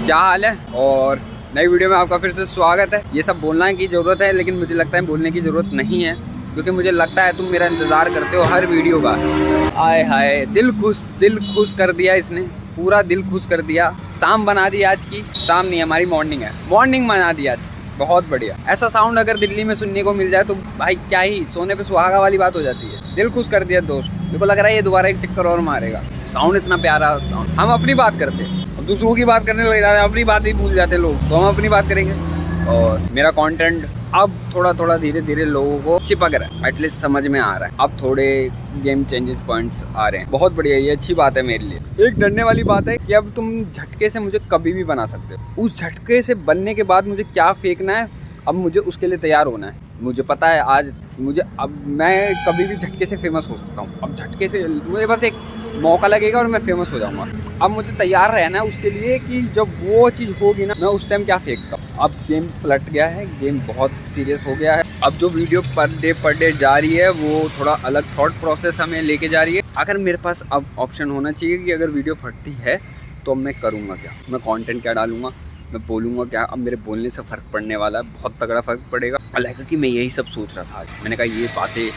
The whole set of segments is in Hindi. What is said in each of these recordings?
क्या हाल है और नई वीडियो में आपका फिर से स्वागत है। ये सब बोलना की ज़रूरत है लेकिन मुझे लगता है बोलने की ज़रूरत नहीं है, क्योंकि मुझे लगता है तुम मेरा इंतज़ार करते हो हर वीडियो का। आए हाय, दिल खुश कर दिया इसने, पूरा दिल खुश कर दिया। शाम बना दी आज की, शाम नहीं हमारी मॉर्निंग है, मॉर्निंग बना दी आज। बहुत बढ़िया। ऐसा साउंड अगर दिल्ली में सुनने को मिल जाए तो भाई क्या ही, सोने पे सुहागा वाली बात हो जाती है। दिल खुश कर दिया दोस्त। मेरे को लग रहा है ये दोबारा एक चक्कर और मारेगा। साउंड इतना प्यारा साउंड। हम अपनी बात करते हैं, दूसरों की बात करने लग जाते हैं, अपनी बात ही भूल जाते लोग, तो हम अपनी बात करेंगे। और मेरा कंटेंट अब थोड़ा धीरे धीरे लोगों को चिपक रहा है, एटलीस्ट समझ में आ रहा है। अब थोड़े गेम चेंजेस पॉइंट्स आ रहे हैं, बहुत बढ़िया। ये अच्छी बात है मेरे लिए। एक डरने वाली बात है कि अब तुम झटके से मुझे कभी भी बना सकते हो। उस झटके से बनने के बाद मुझे क्या फेंकना है, अब मुझे उसके लिए तैयार होना है। मुझे पता है आज मुझे, अब मैं कभी भी झटके से फेमस हो सकता हूँ। अब झटके से मुझे बस एक मौका लगेगा और मैं फेमस हो जाऊंगा। अब मुझे तैयार रहना है उसके लिए कि जब वो चीज़ होगी ना, मैं उस टाइम क्या फेंकता हूँ। अब गेम पलट गया है, गेम बहुत सीरियस हो गया है। अब जो वीडियो पर डे जा रही है वो थोड़ा अलग थॉट प्रोसेस हमें लेके जा रही है। अगर मेरे पास अब ऑप्शन होना चाहिए कि अगर वीडियो फटती है तो मैं करूँगा क्या, मैं कंटेंट क्या डालूंगा, मैं बोलूँगा क्या। अब मेरे बोलने से फ़र्क पड़ने वाला है, बहुत तगड़ा फ़र्क पड़ेगा। हालांकि कि मैं यही सब सोच रहा था आज। मैंने कहा ये बातें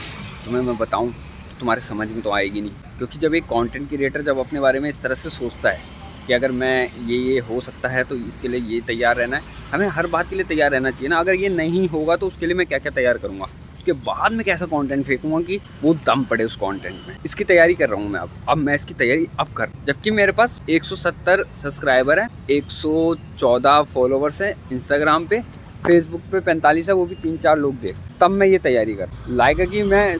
तुम्हें मैं बताऊँ तो तुम्हारे समझ में तो आएगी नहीं, क्योंकि जब एक कंटेंट क्रिएटर जब अपने बारे में इस तरह से सोचता है कि अगर मैं ये हो सकता है तो इसके लिए ये तैयार रहना है, हमें हर बात के लिए तैयार रहना चाहिए ना। अगर ये नहीं होगा तो उसके लिए मैं क्या क्या तैयार करूँगा, उसके बाद मैं कैसा कंटेंट फेंकूंगा कि वो दम पड़े उस कंटेंट में। इसकी तैयारी कर रहा हूँ मैं अब मैं इसकी तैयारी अब कर। जबकि मेरे पास 170 सब्सक्राइबर है, 114 फॉलोवर्स हैं इंस्टाग्राम पे, फेसबुक पे 45 है, वो भी 3-4 लोग देख। तब मैं ये तैयारी कर लाइक कि मैं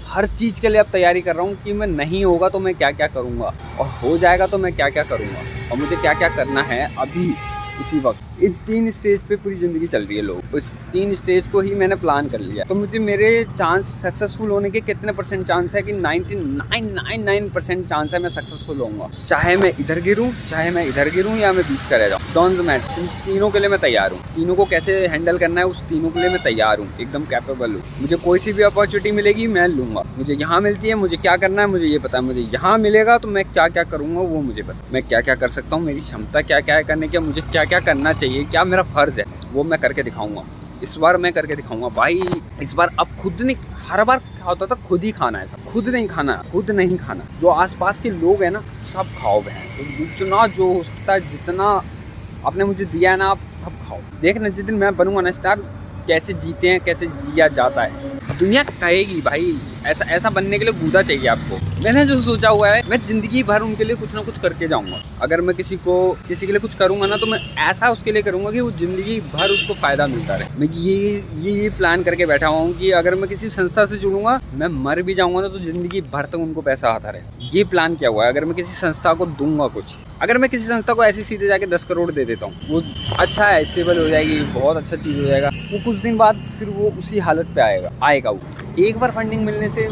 हर चीज़ के लिए अब तैयारी कर रहा हूँ कि मैं नहीं होगा तो मैं क्या क्या करूँगा, और हो जाएगा तो मैं क्या क्या करूँगा, और मुझे क्या क्या करना है अभी इसी वक्त। इन 3 स्टेज पे पूरी ज़िंदगी चल रही है लोग, इस 3 स्टेज को ही मैंने प्लान कर लिया। तो मुझे मेरे चांस सक्सेसफुल होने के कितने % चांस है कि 99.99% चांस है मैं सक्सेसफुल होऊंगा। चाहे मैं इधर गिरूं, चाहे मैं इधर गिरूं, या मैं बीच का रह जाऊँ, डोंट मैटर। इन तीनों के लिए मैं तैयार हूँ। तीनों को कैसे हैंडल करना है उस तीनों के लिए मैं तैयार हूँ, एकदम कैपेबल हूँ। मुझे कोई सी भी अपॉर्चुनिटी मिलेगी मैं लूँगा। मुझे यहाँ मिलती है, मुझे क्या करना है मुझे ये पता है। मुझे यहाँ मिलेगा तो मैं क्या क्या करूँगा वो मुझे पता। मैं क्या क्या कर सकता हूँ, मेरी क्षमता क्या क्या है करने की, मुझे क्या क्या करना चाहिए, क्या मेरा फ़र्ज़ है, वो मैं करके दिखाऊंगा। इस बार मैं करके दिखाऊंगा भाई। इस बार अब खुद नहीं, हर बार क्या होता था खुद ही खाना है, सब खुद नहीं खाना, जो आसपास के लोग हैं ना सब खाओ बहन। तो जितना जो हो सकता है, जितना आपने मुझे दिया है ना, आप सब खाओ। देखना जिस दिन मैं बनूंगा ना स्टार, कैसे जीते हैं, कैसे जिया जाता है। दुनिया कहेगी भाई ऐसा बनने के लिए गूदा चाहिए आपको। मैंने जो सोचा हुआ है, मैं ज़िंदगी भर उनके लिए कुछ ना कुछ करके जाऊंगा। अगर मैं किसी के लिए कुछ करूंगा ना, तो मैं ऐसा उसके लिए करूंगा कि वो ज़िंदगी भर उसको फ़ायदा मिलता रहे। मैं ये प्लान करके बैठा हुआ हूँ कि अगर मैं किसी संस्था से जुड़ूंगा, मैं मर भी जाऊँगा ना तो ज़िंदगी भर तक उनको पैसा आता रहे। ये प्लान किया हुआ है। अगर मैं किसी संस्था को दूंगा कुछ, अगर मैं किसी संस्था को ऐसे सीधे जाके 10 करोड़ दे देता हूँ, वो अच्छा है, स्टेबल हो जाएगी, बहुत अच्छा चीज़ हो जाएगा, वो कुछ दिन बाद फिर वो उसी हालत पे आएगा वो। एक बार फंडिंग मिलने से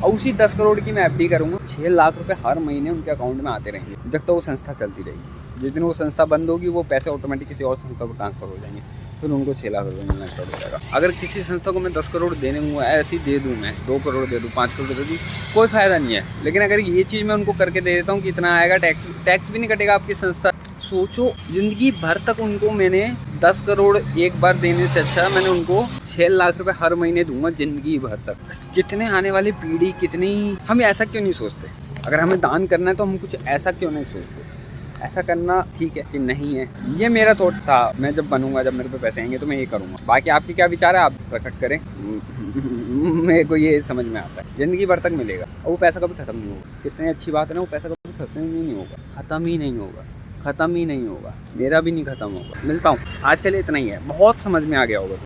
और उसी 10 करोड़ की मैं FD करूँगा, 6 लाख रुपए हर महीने उनके अकाउंट में आते रहेंगे जब तक वो संस्था चलती रहेगी। जिस दिन वो संस्था बंद होगी, वो पैसे ऑटोमेटिक किसी और संस्था को ट्रांसफर हो जाएंगे, फिर उनको 6 लाख रुपये मिलना स्टार्ट हो जाएगा। अगर किसी संस्था को मैं 10 करोड़ देने हूँ, ऐसे ही दे दूँ, मैं 2 करोड़ दे दूँ, 5 करोड़ दे दूँ, कोई फ़ायदा नहीं है। लेकिन अगर ये चीज़ मैं उनको करके दे देता हूँ कि इतना आएगा, टैक्स भी नहीं कटेगा आपकी संस्था। सोचो, ज़िंदगी भर तक उनको मैंने 10 करोड़ एक बार देने से अच्छा मैंने उनको 6 लाख रुपए हर महीने दूंगा ज़िंदगी भर तक। कितने आने वाली पीढ़ी, कितनी, हम ऐसा क्यों नहीं सोचते? अगर हमें दान करना है तो हम कुछ ऐसा क्यों नहीं सोचते? ऐसा करना ठीक है कि नहीं है, ये मेरा थॉट था। मैं जब बनूंगा, जब मेरे पे पैसे आएंगे तो मैं ये करूँगा। बाकी आपकी क्या विचार है, आप प्रकट करें। मेरे को ये समझ में आता है, ज़िंदगी भर तक मिलेगा और वो पैसा कभी ख़त्म नहीं होगा। कितनी अच्छी बात है ना, वो पैसा कभी ख़त्म ही नहीं होगा, ख़त्म ही नहीं होगा। मेरा भी नहीं ख़त्म होगा। मिलता हूँ, आज के लिए इतना ही है। बहुत समझ में आ गया होगा।